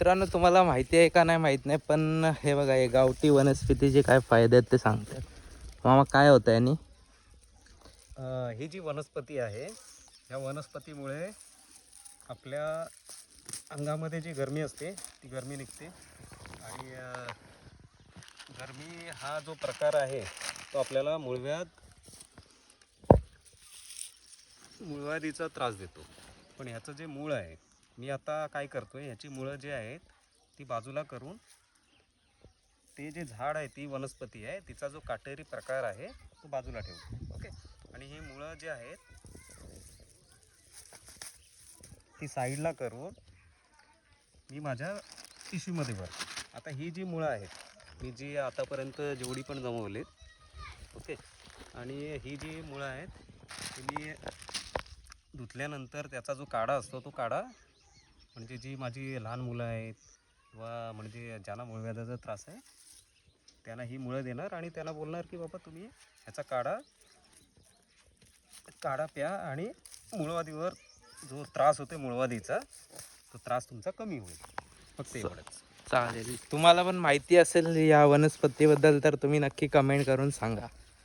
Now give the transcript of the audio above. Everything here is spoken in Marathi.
मित्रांनो, तुम्हाला माहिती आहे का नाही माहीत नाही, पण हे बघा, हे गावठी वनस्पतीचे काय फायदे आहेत ते सांगतात. मामा, काय होतं यांनी? ही जी वनस्पती आहे, या वनस्पतीमुळे आपल्या अंगामध्ये जी गरमी असते ती गरमी निघते. आणि गरमी हा जो प्रकार आहे तो आपल्याला मुळव्याधीचा त्रास देतो. पण ह्याचं जे मूळ आहे, मी आता काय करतो आहे, ह्याची मुळं जे आहेत ती बाजूला करून ते जे झाड आहे, ती वनस्पती आहे, तिचा जो काटेरी प्रकार आहे तो बाजूला ठेवतो. ओके. आणि ही मुळं जी आहेत ती साईडला करून मी माझ्या पिशवीमध्ये भरतो. आता ही जी मुळं आहेत, मी जी आतापर्यंत जेवढी पण जमवलीत, ओके, आणि ही जी मुळं आहेत ती मी धुतल्यानंतर त्याचा जो काढा असतो तो काढा, म्हणजे जी माझी लहान मुलं आहेत किंवा म्हणजे ज्यांना मूळव्याधाचा त्रास आहे त्यांना ही मुळं देणार आणि त्यांना बोलणार की बाबा तुम्ही ह्याचा काढा प्या आणि मूळव्याधीवर जो त्रास होतो मूळव्याधीचा तो त्रास तुमचा कमी होईल. फक्त एवढंच. चालेल. तुम्हाला पण माहिती असेल या वनस्पतीबद्दल तर तुम्ही नक्की कमेंट करून सांगा.